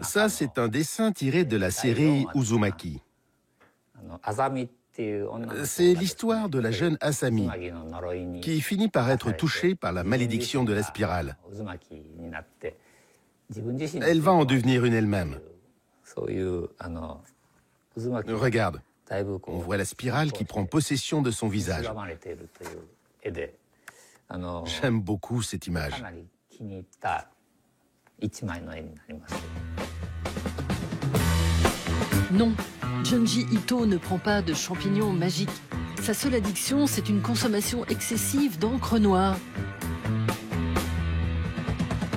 Ça, c'est un dessin tiré de la série Uzumaki. C'est l'histoire de la jeune Asami qui finit par être touchée par la malédiction de la spirale. Elle va en devenir une elle-même. Regarde, on voit la spirale qui prend possession de son visage. J'aime beaucoup cette image. Non, Junji Ito ne prend pas de champignons magiques. Sa seule addiction, c'est une consommation excessive d'encre noire.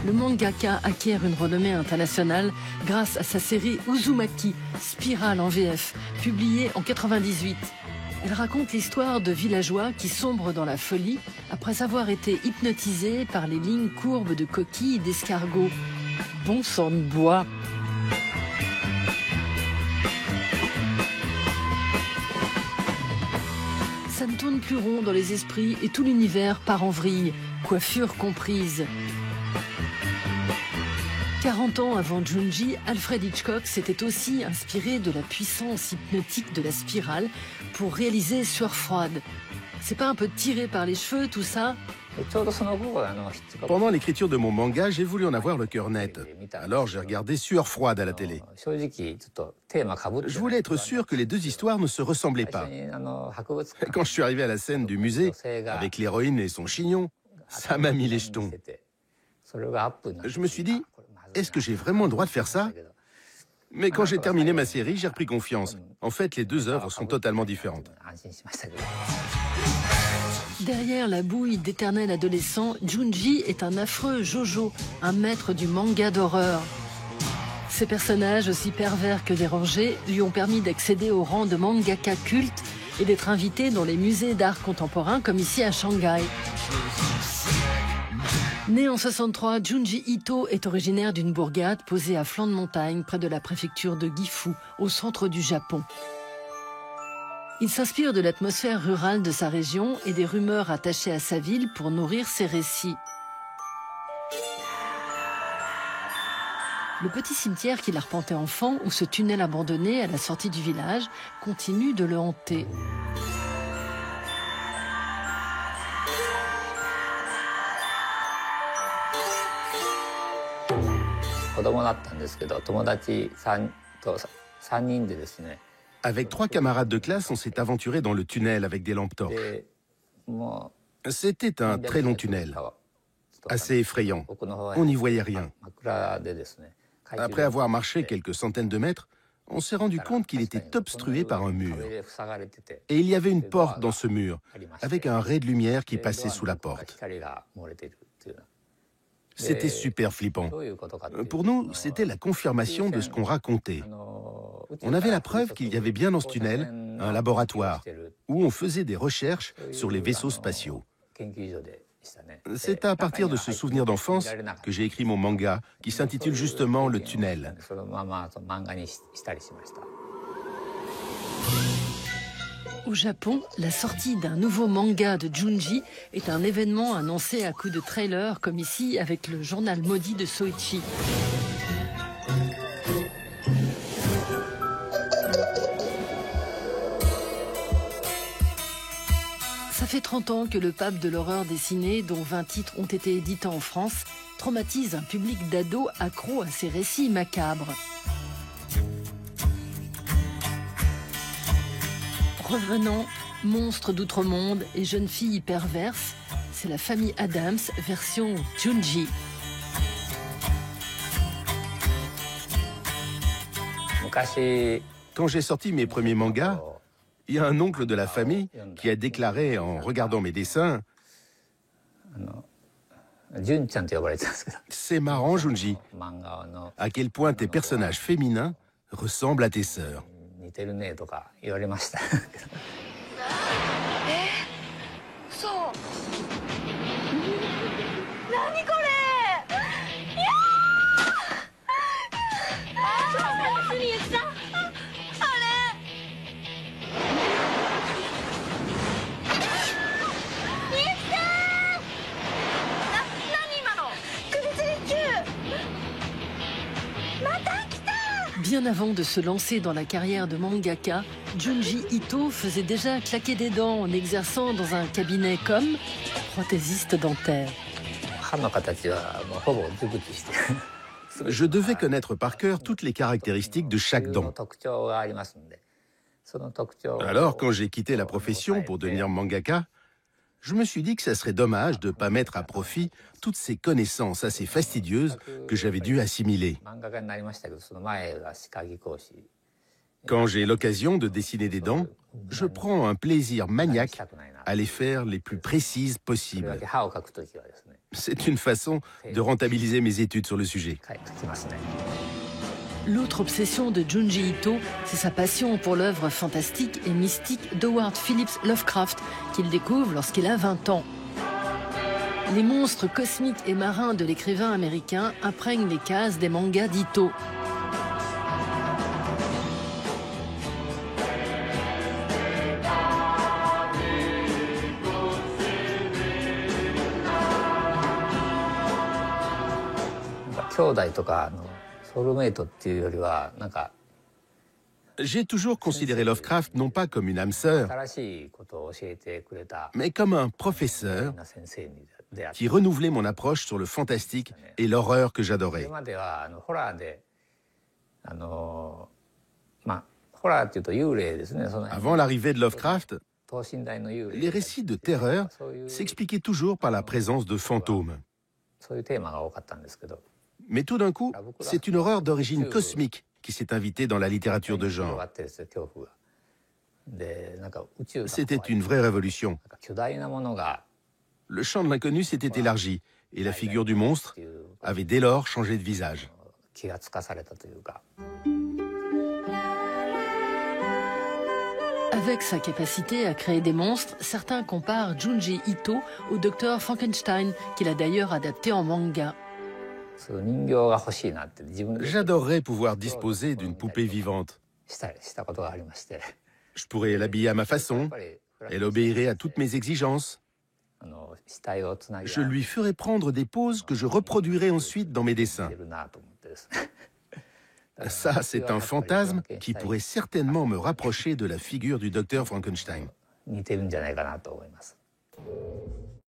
Le mangaka acquiert une renommée internationale grâce à sa série Uzumaki, Spirale en VF, publiée en 98. Elle raconte l'histoire de villageois qui sombrent dans la folie après avoir été hypnotisés par les lignes courbes de coquilles d'escargots. Bon sang de bois! Ça ne tourne plus rond dans les esprits et tout l'univers part en vrille, coiffure comprise. 40 ans avant Junji, Alfred Hitchcock s'était aussi inspiré de la puissance hypnotique de la spirale pour réaliser Sueur froide. C'est pas un peu tiré par les cheveux tout ça? Pendant l'écriture de mon manga, j'ai voulu en avoir le cœur net. Alors j'ai regardé Sueur froide à la télé. Je voulais être sûr que les deux histoires ne se ressemblaient pas. Quand je suis arrivé à la scène du musée, avec l'héroïne et son chignon, ça m'a mis les jetons. Je me suis dit, est-ce que j'ai vraiment le droit de faire ça? Mais quand j'ai terminé ma série, j'ai repris confiance. En fait, les deux œuvres sont totalement différentes. Derrière la bouille d'éternel adolescent, Junji est un affreux Jojo, un maître du manga d'horreur. Ces personnages, aussi pervers que dérangés, lui ont permis d'accéder au rang de mangaka culte et d'être invité dans les musées d'art contemporain comme ici à Shanghai. Né en 63, Junji Ito est originaire d'une bourgade posée à flanc de montagne près de la préfecture de Gifu, au centre du Japon. Il s'inspire de l'atmosphère rurale de sa région et des rumeurs attachées à sa ville pour nourrir ses récits. Le petit cimetière qu'il arpentait enfant, ou ce tunnel abandonné à la sortie du village, continue de le hanter. Avec 3 camarades de classe, on s'est aventuré dans le tunnel avec des lampes torches. C'était un très long tunnel, assez effrayant. On n'y voyait rien. Après avoir marché quelques centaines de mètres, on s'est rendu compte qu'il était obstrué par un mur. Et il y avait une porte dans ce mur, avec un ray de lumière qui passait sous la porte. C'était super flippant. Pour nous, c'était la confirmation de ce qu'on racontait. On avait la preuve qu'il y avait bien dans ce tunnel un laboratoire où on faisait des recherches sur les vaisseaux spatiaux. C'est à partir de ce souvenir d'enfance que j'ai écrit mon manga qui s'intitule justement Le Tunnel. Au Japon, la sortie d'un nouveau manga de Junji est un événement annoncé à coups de trailer, comme ici avec le journal maudit de Soichi. Ça fait 30 ans que le pape de l'horreur dessinée, dont 20 titres ont été édités en France, traumatise un public d'ados accros à ses récits macabres. Revenants, monstres d'outre-monde et jeunes filles perverses, c'est la famille Adams version Junji. Quand j'ai sorti mes premiers mangas, il y a un oncle de la famille qui a déclaré en regardant mes dessins « C'est marrant, Junji, à quel point tes personnages féminins ressemblent à tes sœurs. » Bien avant de se lancer dans la carrière de mangaka, Junji Ito faisait déjà claquer des dents en exerçant dans un cabinet comme prothésiste dentaire. Je devais connaître par cœur toutes les caractéristiques de chaque dent. Alors, quand j'ai quitté la profession pour devenir mangaka, je me suis dit que ça serait dommage de ne pas mettre à profit toutes ces connaissances assez fastidieuses que j'avais dû assimiler. Quand j'ai l'occasion de dessiner des dents, je prends un plaisir maniaque à les faire les plus précises possibles. C'est une façon de rentabiliser mes études sur le sujet. L'autre obsession de Junji Ito, c'est sa passion pour l'œuvre fantastique et mystique d'Howard Phillips Lovecraft, qu'il découvre lorsqu'il a 20 ans. Les monstres cosmiques et marins de l'écrivain américain imprègnent les cases des mangas d'Ito. J'ai toujours considéré Lovecraft non pas comme une âme sœur, mais comme un professeur qui renouvelait mon approche sur le fantastique et l'horreur que j'adorais. Avant l'arrivée de Lovecraft, les récits de terreur s'expliquaient toujours par la présence de fantômes. Mais tout d'un coup, c'est une horreur d'origine cosmique qui s'est invitée dans la littérature de genre. C'était une vraie révolution. Le champ de l'inconnu s'était élargi et la figure du monstre avait dès lors changé de visage. Avec sa capacité à créer des monstres, certains comparent Junji Ito au docteur Frankenstein, qu'il a d'ailleurs adapté en manga. J'adorerais pouvoir disposer d'une poupée vivante. Je pourrais l'habiller à ma façon, elle obéirait à toutes mes exigences. Je lui ferais prendre des poses que je reproduirais ensuite dans mes dessins. Ça, c'est un fantasme qui pourrait certainement me rapprocher de la figure du docteur Frankenstein.